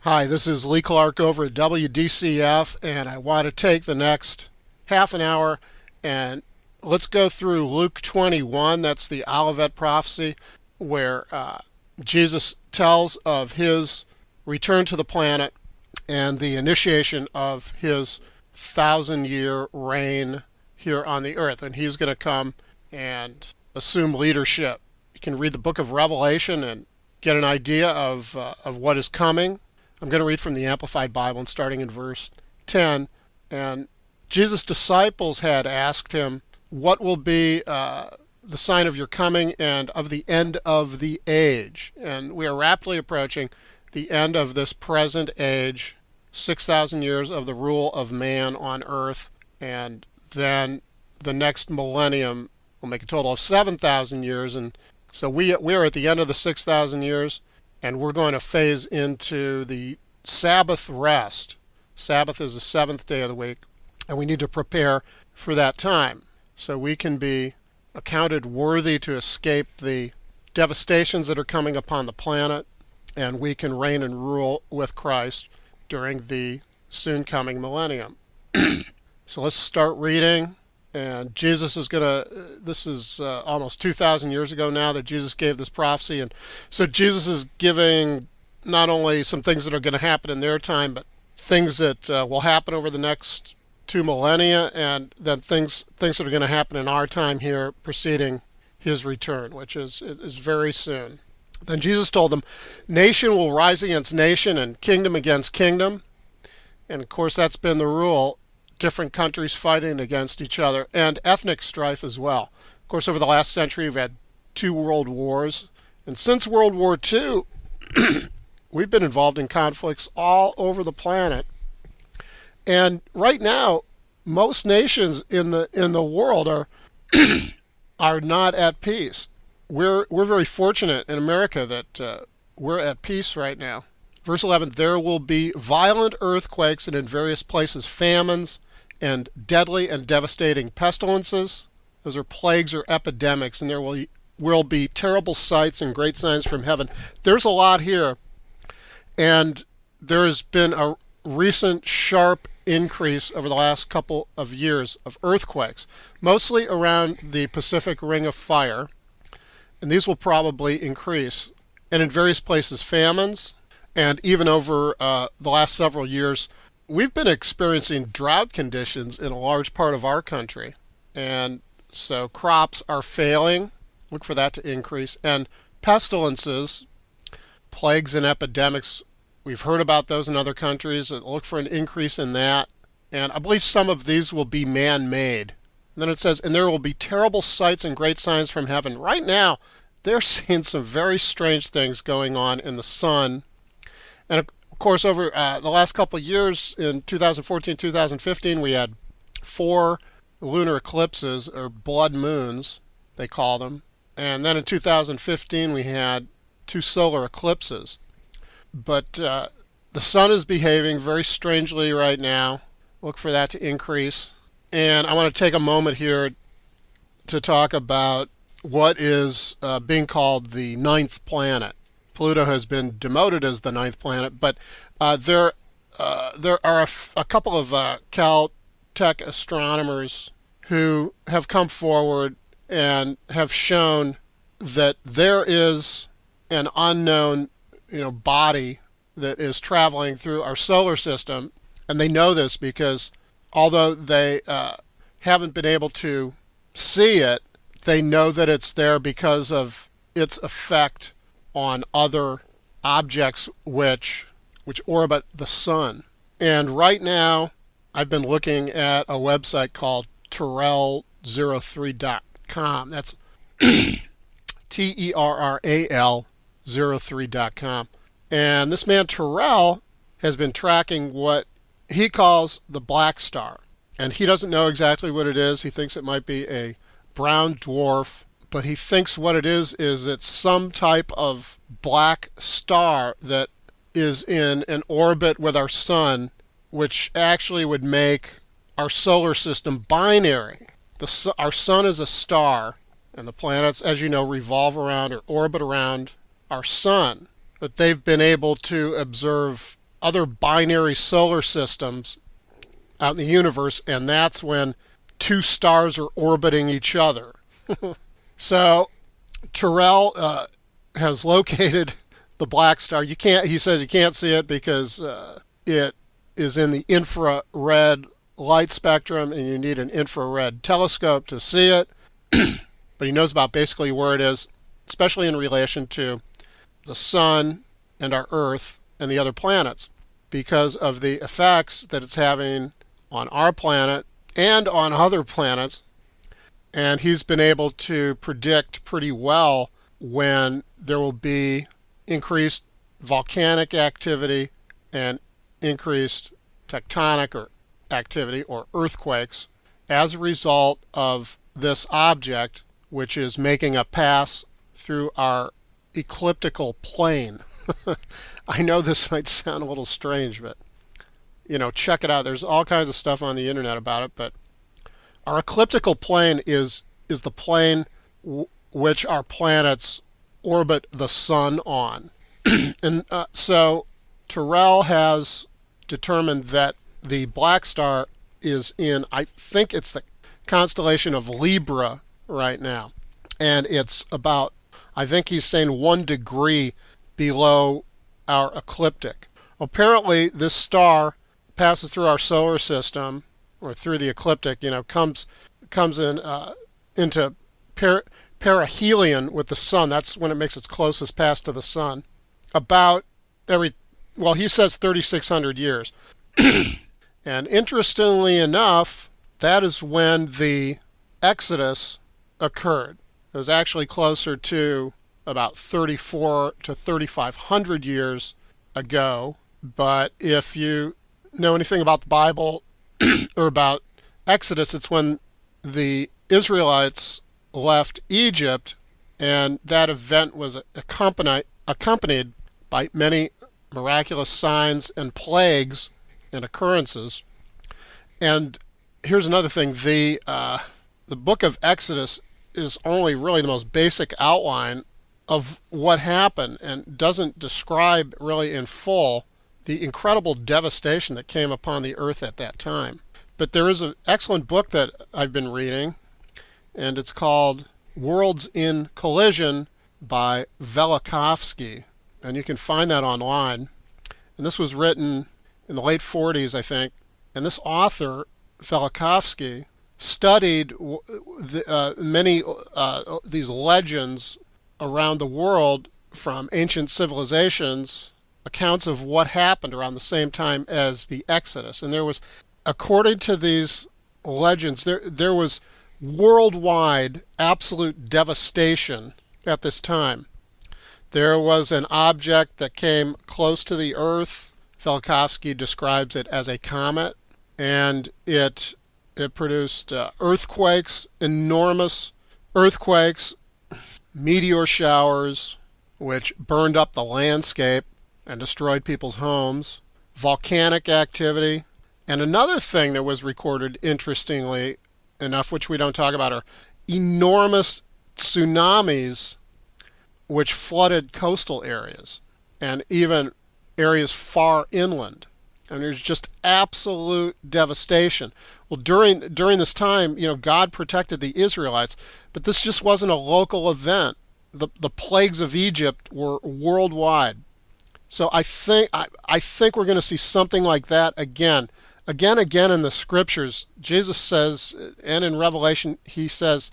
Hi, this is Lee Clark over at WDCF, and I want to take the next half an hour and let's go through Luke 21. That's the Olivet prophecy, where Jesus tells of his return to the planet and the initiation of his 1,000-year reign here on the earth. And he's going to come and assume leadership. You can read the book of Revelation and get an idea of what is coming. I'm going to read from the Amplified Bible and starting in verse 10. And Jesus' disciples had asked him, what will be the sign of your coming and of the end of the age? And we are rapidly approaching the end of this present age, 6,000 years of the rule of man on earth, and then the next millennium will make a total of 7,000 years. And so we are at the end of the 6,000 years, and we're going to phase into the Sabbath rest. Sabbath is the seventh day of the week, and we need to prepare for that time so we can be accounted worthy to escape the devastations that are coming upon the planet, and we can reign and rule with Christ during the soon coming millennium. So let's start reading. And Jesus is this is almost 2,000 years ago now that Jesus gave this prophecy. And so Jesus is giving not only some things that are going to happen in their time, but things that will happen over the next 2 millennia, and then things that are going to happen in our time here preceding his return, which is very soon. Then Jesus told them, nation will rise against nation and kingdom against kingdom. And of course that's been the rule. Different countries fighting against each other, and ethnic strife as well. Of course, over the last century, we've had 2 world wars, and since World War II, we've been involved in conflicts all over the planet. And right now, most nations in the world are are not at peace. We're very fortunate in America that we're at peace right now. Verse 11, there will be violent earthquakes and in various places famines and deadly and devastating pestilences. Those are plagues or epidemics, and there will be terrible sights and great signs from heaven. There's a lot here, and there has been a recent sharp increase over the last couple of years of earthquakes, mostly around the Pacific Ring of Fire, and these will probably increase. And in various places famines, and even over the last several years, we've been experiencing drought conditions in a large part of our country. And so crops are failing. Look for that to increase. And pestilences, plagues and epidemics, we've heard about those in other countries. Look for an increase in that. And I believe some of these will be man-made. And then it says, and there will be terrible sights and great signs from heaven. Right now, they're seeing some very strange things going on in the sun. And of course, over the last couple of years, in 2014, 2015, we had 4 lunar eclipses, or blood moons, they call them. And then in 2015, we had 2 solar eclipses. But the sun is behaving very strangely right now. Look for that to increase. And I want to take a moment here to talk about what is being called the 9th planet. Pluto has been demoted as the 9th planet, but there are a couple of Caltech astronomers who have come forward and have shown that there is an unknown, body that is traveling through our solar system, and they know this because although they haven't been able to see it, they know that it's there because of its effect on other objects which orbit the sun. And right now, I've been looking at a website called Terrell03.com. That's Terral 03.com. And this man Terrell has been tracking what he calls the black star. And he doesn't know exactly what it is. He thinks it might be a brown dwarf, but he thinks what it is it's some type of black star that is in an orbit with our sun, which actually would make our solar system binary. Our sun is a star, and the planets, as you know, revolve around or orbit around our sun. But they've been able to observe other binary solar systems out in the universe, and that's when two stars are orbiting each other. So Terrell has located the black star. You can't. He says you can't see it because it is in the infrared light spectrum, and you need an infrared telescope to see it. But he knows about basically where it is, especially in relation to the sun and our Earth and the other planets, because of the effects that it's having on our planet and on other planets. And he's been able to predict pretty well when there will be increased volcanic activity and increased tectonic or activity or earthquakes as a result of this object, which is making a pass through our ecliptical plane. I know this might sound a little strange, but check it out. There's all kinds of stuff on the internet about it, but our ecliptical plane is the plane which our planets orbit the sun on. And so Terrell has determined that the black star is in, I think it's the constellation of Libra right now. And it's about, I think he's saying 1 degree below our ecliptic. Apparently, this star passes through our solar system or through the ecliptic, comes in into perihelion with the sun. That's when it makes its closest pass to the sun. About he says 3,600 years. And interestingly enough, that is when the Exodus occurred. It was actually closer to about 34 to 3,500 years ago. But if you know anything about the Bible or about Exodus, it's when the Israelites left Egypt, and that event was accompanied by many miraculous signs and plagues and occurrences. And here's another thing: the book of Exodus is only really the most basic outline of what happened and doesn't describe really in full the incredible devastation that came upon the earth at that time. But there is an excellent book that I've been reading, and it's called Worlds in Collision by Velikovsky, and you can find that online. And this was written in the late 40s, I think, and this author, Velikovsky, studied many these legends around the world from ancient civilizations, accounts of what happened around the same time as the Exodus. And there was, according to these legends, there was worldwide absolute devastation at this time. There was an object that came close to the Earth. Velikovsky describes it as a comet, and it produced earthquakes, enormous earthquakes, meteor showers, which burned up the landscape and destroyed people's homes, volcanic activity. And another thing that was recorded, interestingly enough, which we don't talk about, are enormous tsunamis which flooded coastal areas and even areas far inland. And there's just absolute devastation. Well, during this time, God protected the Israelites, but this just wasn't a local event. The plagues of Egypt were worldwide. So I think we're going to see something like that again in the scriptures. Jesus says, and in Revelation he says,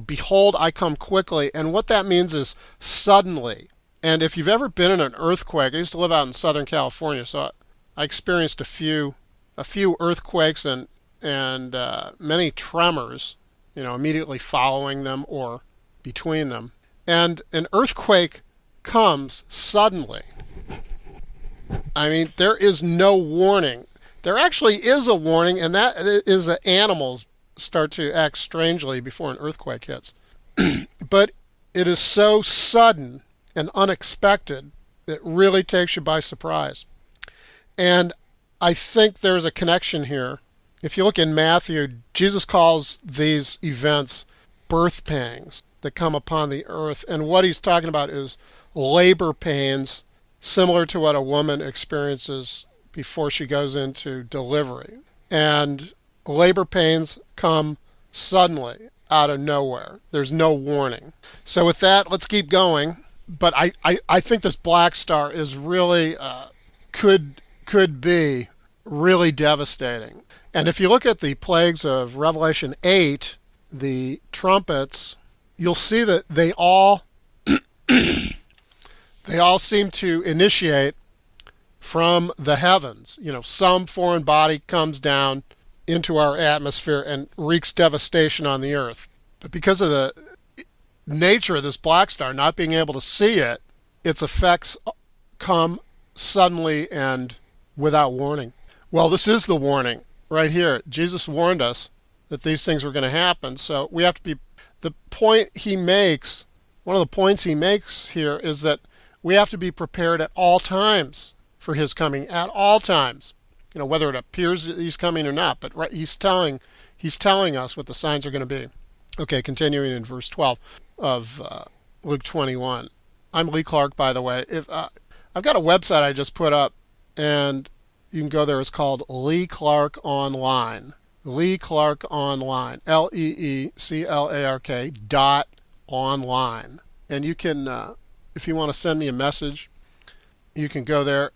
behold, I come quickly. And what that means is suddenly. And if you've ever been in an earthquake, I used to live out in Southern California, so I experienced a few earthquakes and many tremors, immediately following them or between them. And an earthquake comes suddenly. I mean, there is no warning. There actually is a warning, and that is that animals start to act strangely before an earthquake hits. But it is so sudden and unexpected that it really takes you by surprise. And I think there's a connection here. If you look in Matthew, Jesus calls these events birth pangs that come upon the earth. And what he's talking about is labor pains similar to what a woman experiences before she goes into delivery. And labor pains come suddenly out of nowhere. There's no warning. So with that, let's keep going. But I think this black star is really could be really devastating. And if you look at the plagues of Revelation 8, the trumpets, you'll see that they all seem to initiate from the heavens. Some foreign body comes down into our atmosphere and wreaks devastation on the earth. But because of the nature of this black star, not being able to see it, its effects come suddenly and without warning. Well, this is the warning right here. Jesus warned us that these things were going to happen. So we have to be, the point he makes, one of the points he makes here is that we have to be prepared at all times for his coming, at all times. Whether it appears that he's coming or not, but he's telling us what the signs are going to be. Okay, continuing in verse 12 of Luke 21. I'm Lee Clark, by the way. I've got a website I just put up, and you can go there. It's called Lee Clark Online. Lee Clark Online. LEECLARK.online. And you can, if you want to send me a message, you can go there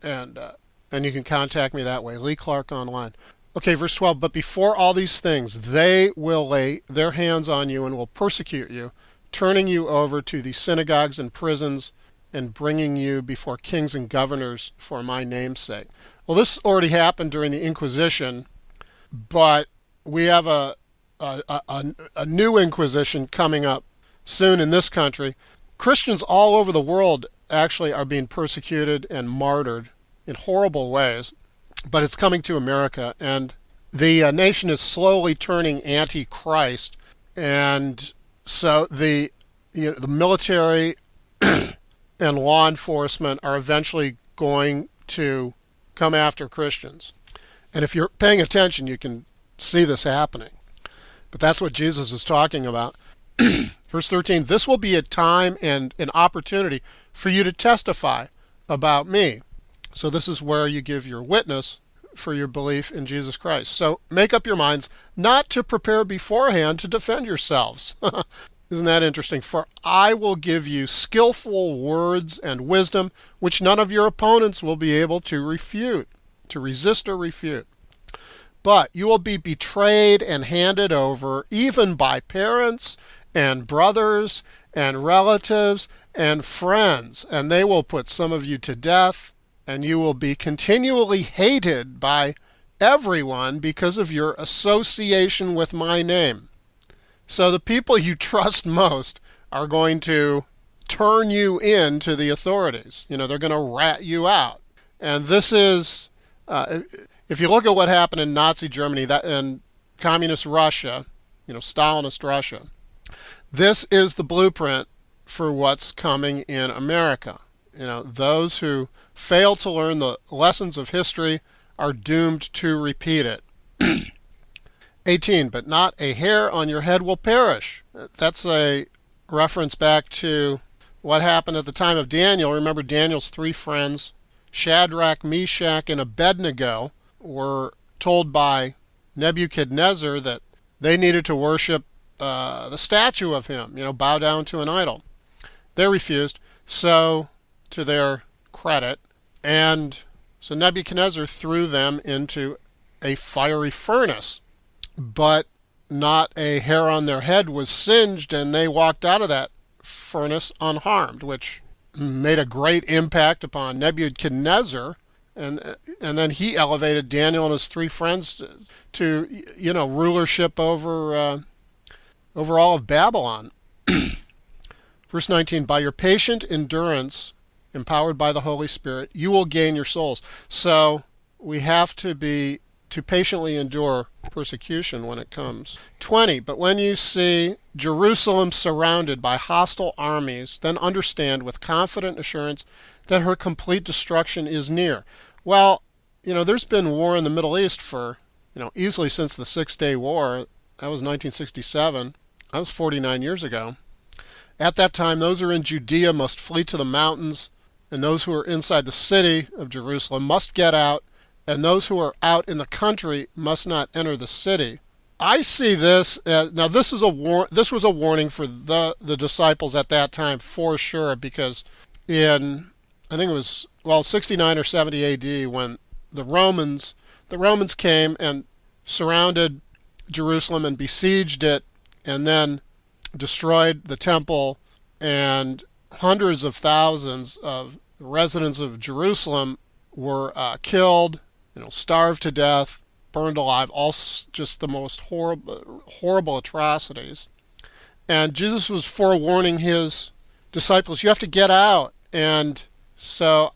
and you can contact me that way. Lee Clark Online. Okay, verse 12. But before all these things, they will lay their hands on you and will persecute you, turning you over to the synagogues and prisons and bringing you before kings and governors for my name's sake. Well, this already happened during the Inquisition, but we have a new Inquisition coming up soon in this country. Christians all over the world actually are being persecuted and martyred in horrible ways, but it's coming to America, and the nation is slowly turning anti-Christ, and so the military and law enforcement are eventually going to come after Christians. And if you're paying attention, you can see this happening. But that's what Jesus is talking about. Verse 13, this will be a time and an opportunity for you to testify about me. So this is where you give your witness for your belief in Jesus Christ. So make up your minds not to prepare beforehand to defend yourselves. Isn't that interesting? For I will give you skillful words and wisdom, which none of your opponents will be able to refute, to resist or refute. But you will be betrayed and handed over even by parents and brothers and relatives and friends, and they will put some of you to death, and you will be continually hated by everyone because of your association with my name. So the people you trust most are going to turn you in to the authorities. They're going to rat you out. And this is, if you look at what happened in Nazi Germany and communist Russia, Stalinist Russia, this is the blueprint for what's coming in America. Those who fail to learn the lessons of history are doomed to repeat it. 18, but not a hair on your head will perish. That's a reference back to what happened at the time of Daniel. Remember, Daniel's three friends, Shadrach, Meshach, and Abednego, were told by Nebuchadnezzar that they needed to worship the statue of him, bow down to an idol. They refused, so to their credit, and so Nebuchadnezzar threw them into a fiery furnace, but not a hair on their head was singed, and they walked out of that furnace unharmed, which made a great impact upon Nebuchadnezzar, and then he elevated Daniel and his three friends to rulership over all of Babylon. Verse 19, by your patient endurance, empowered by the Holy Spirit, you will gain your souls. So we have to patiently endure persecution when it comes. 20, but when you see Jerusalem surrounded by hostile armies, then understand with confident assurance that her complete destruction is near. Well, there's been war in the Middle East for, easily since the Six-Day War. That was 1967. That was 49 years ago. At that time, those who are in Judea must flee to the mountains, and those who are inside the city of Jerusalem must get out, and those who are out in the country must not enter the city. I see this as, now this is this was a warning for the disciples at that time for sure, because in, I think it was, 69 or 70 AD, when the Romans came and surrounded Jerusalem and besieged it, and then destroyed the temple, and hundreds of thousands of residents of Jerusalem were killed, starved to death, burned alive, all just the most horrible atrocities. And Jesus was forewarning his disciples, you have to get out. And so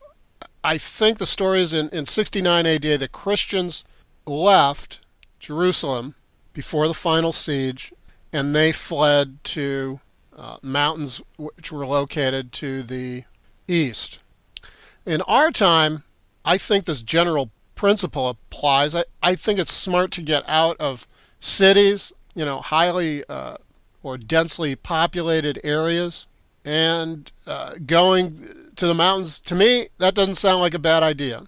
I think the story is in 69 AD, the Christians left Jerusalem before the final siege, and they fled to mountains which were located to the east. In our time, I think this general principle applies. I think it's smart to get out of cities, highly or densely populated areas, and going to the mountains. To me, that doesn't sound like a bad idea.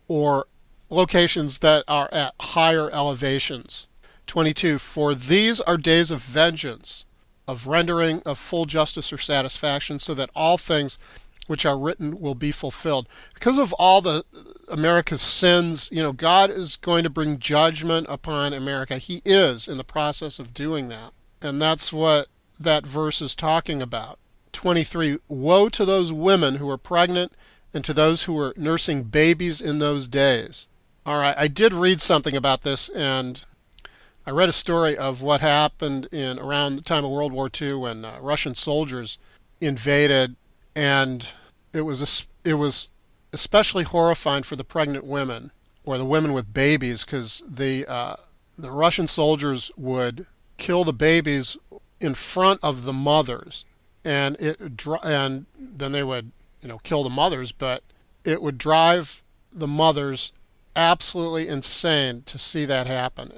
Or locations that are at higher elevations. 22, for these are days of vengeance, of rendering of full justice or satisfaction, so that all things which are written will be fulfilled. Because of all the America's sins, God is going to bring judgment upon America. He is in the process of doing that. And that's what that verse is talking about. 23, woe to those women who are pregnant and to those who are nursing babies in those days. All right, I did read something about this, and I read a story of what happened in around the time of World War II when Russian soldiers invaded, and it was especially horrifying for the pregnant women or the women with babies, because the Russian soldiers would kill the babies in front of the mothers, and then they would kill the mothers, but it would drive the mothers absolutely insane to see that happen.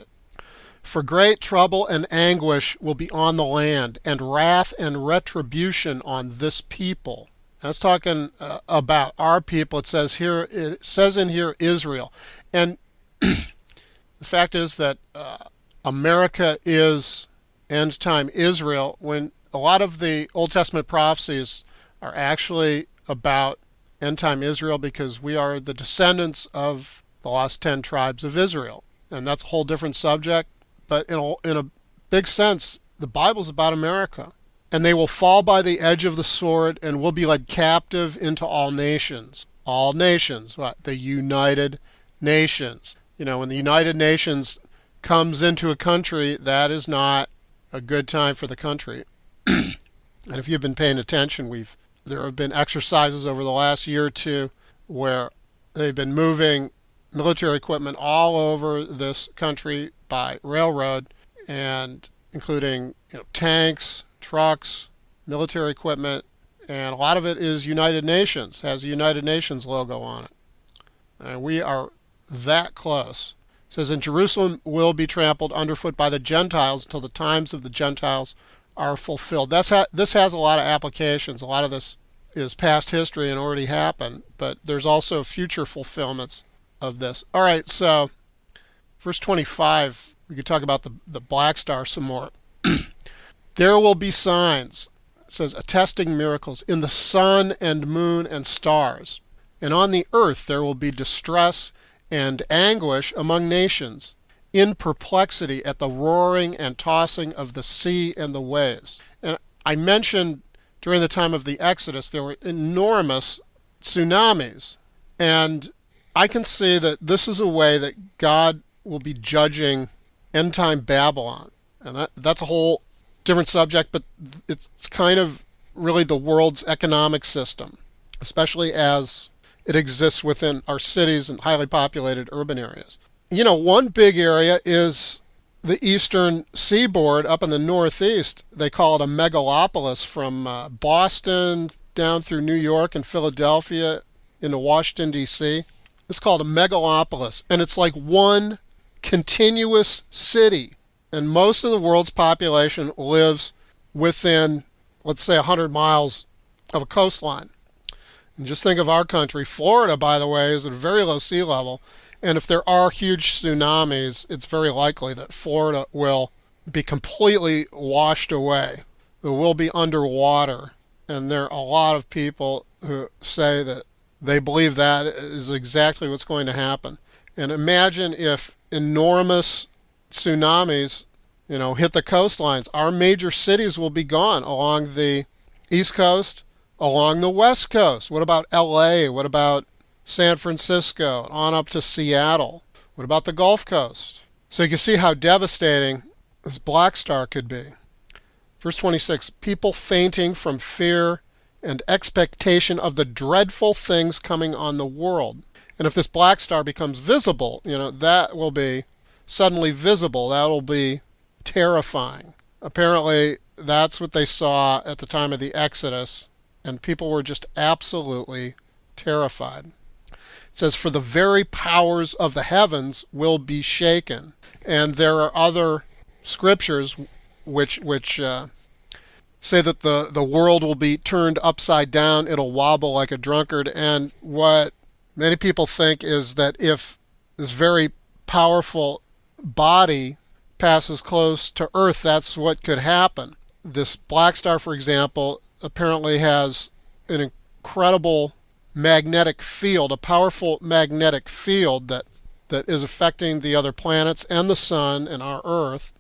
For great trouble and anguish will be on the land, and wrath and retribution on this people. That's talking about our people. It says in here Israel, and the fact is that America is end time Israel, when a lot of the Old Testament prophecies are actually about end time Israel, because we are the descendants of the lost 10 tribes of Israel, and that's a whole different subject. But in a big sense, the Bible's about America. And they will fall by the edge of the sword and will be led captive into all nations. All nations, what? The United Nations. When the United Nations comes into a country, that is not a good time for the country. And if you've been paying attention, there have been exercises over the last year or two where they've been moving military equipment all over this country by railroad, and including tanks, trucks, military equipment, and a lot of it is United Nations, has a United Nations logo on it. And we are that close. It says, and Jerusalem will be trampled underfoot by the Gentiles until the times of the Gentiles are fulfilled. This has a lot of applications. A lot of this is past history and already happened, but there's also future fulfillments of this. All right, so verse 25, we could talk about the black star some more. There will be signs, it says, attesting miracles in the sun and moon and stars. And on the earth there will be distress and anguish among nations, in perplexity at the roaring and tossing of the sea and the waves. And I mentioned during the time of the Exodus there were enormous tsunamis. And I can see that this is a way that God will be judging end-time Babylon. And that's a whole different subject, but it's kind of really the world's economic system, especially as it exists within our cities and highly populated urban areas. One big area is the eastern seaboard up in the northeast. They call it a megalopolis, from Boston down through New York and Philadelphia into Washington, D.C. It's called a megalopolis, and it's like one continuous city. And most of the world's population lives within, let's say, 100 miles of a coastline. And just think of our country. Florida, by the way, is at a very low sea level. And if there are huge tsunamis, it's very likely that Florida will be completely washed away. It will be underwater. And there are a lot of people who say that they believe that is exactly what's going to happen. And imagine if enormous tsunamis, hit the coastlines. Our major cities will be gone along the East Coast, along the West Coast. What about LA? What about San Francisco, on up to Seattle? What about the Gulf Coast? So you can see how devastating this black star could be. Verse 26, people fainting from fear and expectation of the dreadful things coming on the world. And if this black star becomes visible, that will be suddenly visible. That will be terrifying. Apparently, that's what they saw at the time of the Exodus, and people were just absolutely terrified. It says, for the very powers of the heavens will be shaken. And there are other scriptures which say that the world will be turned upside down. It'll wobble like a drunkard. And what many people think is that if this very powerful body passes close to Earth, that's what could happen. This black star, for example, apparently has an incredible magnetic field, a powerful magnetic field that is affecting the other planets and the sun and our Earth.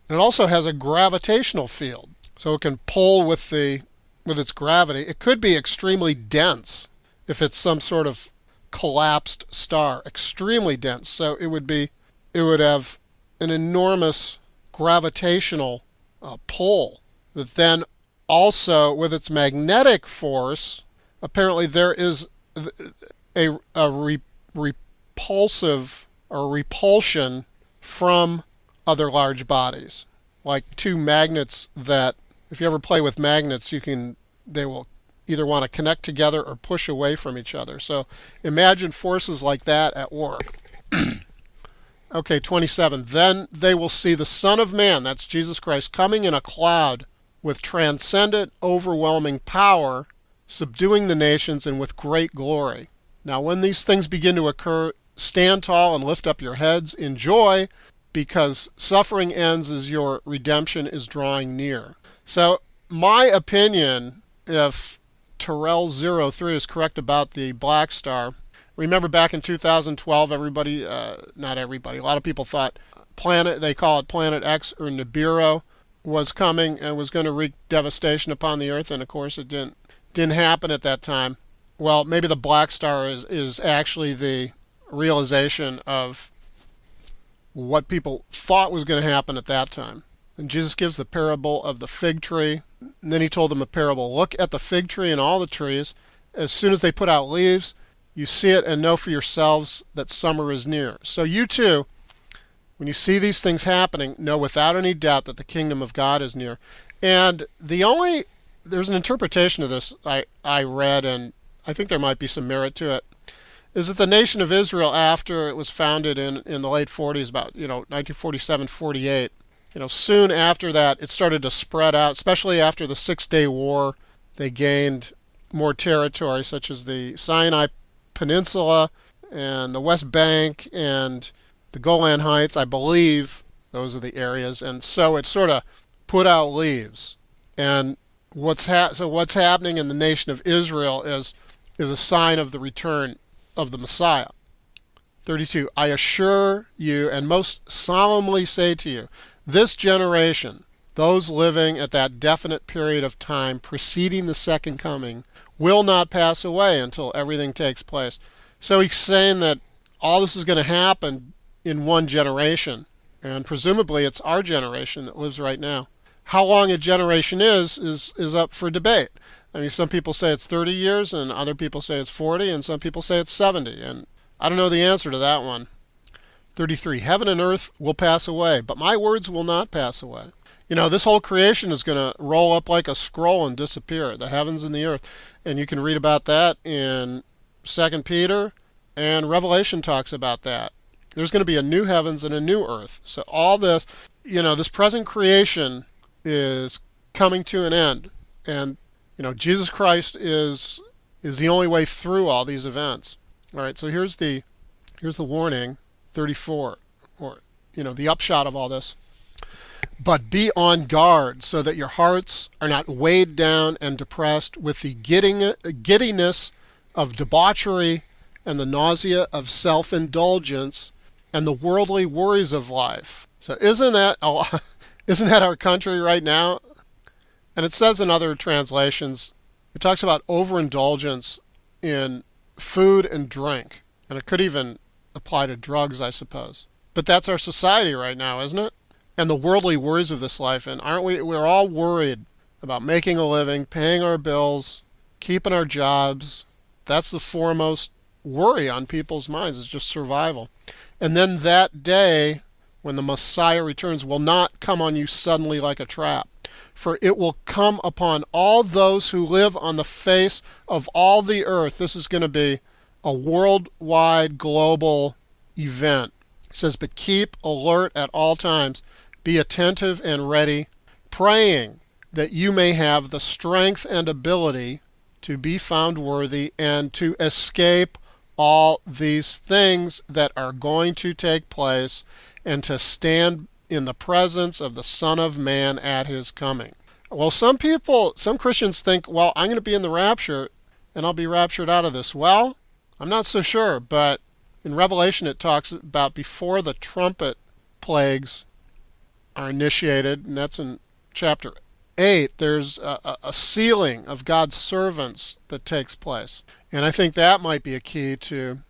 And it also has a gravitational field, so it can pull with its gravity. It could be extremely dense if it's some sort of collapsed star, extremely dense. So it would have an enormous gravitational pull. But then also with its magnetic force, apparently there is a repulsive or repulsion from other large bodies, like two magnets that, if you ever play with magnets, they will either want to connect together or push away from each other. So imagine forces like that at work. Okay, 27. Then they will see the Son of Man, that's Jesus Christ, coming in a cloud with transcendent, overwhelming power, subduing the nations and with great glory. Now when these things begin to occur, stand tall and lift up your heads in joy, because suffering ends as your redemption is drawing near. So my opinion, if Terrell03 is correct about the black star, remember back in 2012, not everybody, a lot of people thought they call it Planet X or Nibiru, was coming and was going to wreak devastation upon the earth, and of course it didn't happen at that time. Well, maybe the black star is actually the realization of what people thought was going to happen at that time. And Jesus gives the parable of the fig tree. And then he told them a parable. Look at the fig tree and all the trees. As soon as they put out leaves, you see it and know for yourselves that summer is near. So you too, when you see these things happening, know without any doubt that the kingdom of God is near. And there's an interpretation of this I read, and I think there might be some merit to it, is that the nation of Israel, after it was founded in the late 40s, about 1947, 48, soon after that it started to spread out, especially after the 6-Day War. They gained more territory, such as the Sinai Peninsula and the West Bank and the Golan Heights, I believe. Those are the areas. And so it sort of put out leaves. And what's happening in the nation of Israel is a sign of the return of the Messiah. 32, I assure you and most solemnly say to you, this generation, those living at that definite period of time preceding the second coming, will not pass away until everything takes place. So he's saying that all this is going to happen in one generation, and presumably it's our generation that lives right now. How long a generation is up for debate. I mean, some people say it's 30 years, and other people say it's 40, and some people say it's 70, and I don't know the answer to that one. 33, heaven and earth will pass away, but my words will not pass away. This whole creation is going to roll up like a scroll and disappear, the heavens and the earth. And you can read about that in 2 Peter, and Revelation talks about that. There's going to be a new heavens and a new earth. So all this, this present creation is coming to an end. And, Jesus Christ is is the only way through all these events. All right, so here's the warning, 34, or the upshot of all this. But be on guard so that your hearts are not weighed down and depressed with the giddiness of debauchery and the nausea of self-indulgence and the worldly worries of life. So isn't that our country right now? And it says in other translations, it talks about overindulgence in food and drink. And it could even apply to drugs, I suppose. But that's our society right now, isn't it? And the worldly worries of this life. And aren't we? We're all worried about making a living, paying our bills, keeping our jobs. That's the foremost worry on people's minds, is just survival. And then that day, when the Messiah returns, will not come on you suddenly like a trap. For it will come upon all those who live on the face of all the earth. This is going to be a worldwide, global event. It says, but keep alert at all times. Be attentive and ready, praying that you may have the strength and ability to be found worthy and to escape all these things that are going to take place and to stand in the presence of the Son of Man at his coming. Well, some Christians think, well, I'm going to be in the rapture and I'll be raptured out of this. Well, I'm not so sure, but in Revelation it talks about before the trumpet plagues are initiated, and that's in chapter 8, there's a sealing of God's servants that takes place. And I think that might be a key to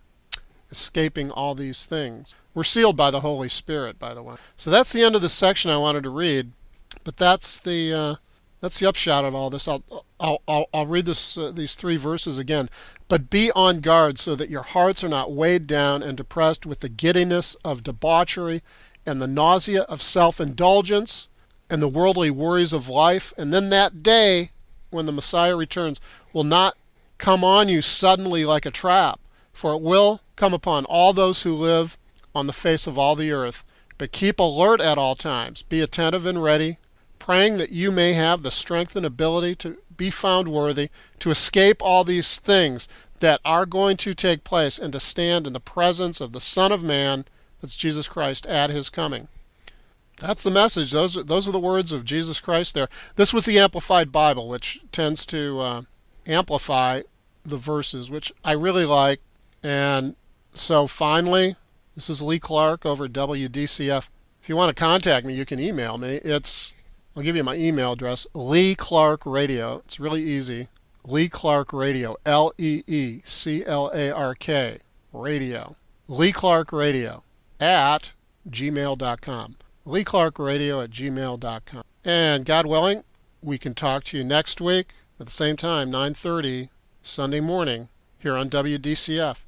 escaping all these things. We're sealed by the Holy Spirit, by the way. So that's the end of the section I wanted to read, but that's the upshot of all this. I'll read these 3 verses again. But be on guard so that your hearts are not weighed down and depressed with the giddiness of debauchery and the nausea of self-indulgence and the worldly worries of life. And then that day, when the Messiah returns, will not come on you suddenly like a trap, for it will come upon all those who live on the face of all the earth. But keep alert at all times. Be attentive and ready, praying that you may have the strength and ability to be found worthy, to escape all these things that are going to take place, and to stand in the presence of the Son of Man, that's Jesus Christ, at his coming. That's the message. Those are the words of Jesus Christ there. This was the Amplified Bible, which tends to amplify the verses, which I really like. And so finally, this is Lee Clark over at WDCF. If you want to contact me, you can email me. I'll give you my email address, Lee Clark Radio. It's really easy. Lee Clark Radio, LEECLARK Radio. Lee Clark Radio at gmail.com. LeeClarkRadio@gmail.com. And God willing, we can talk to you next week at the same time, 9:30 Sunday morning, here on WDCF.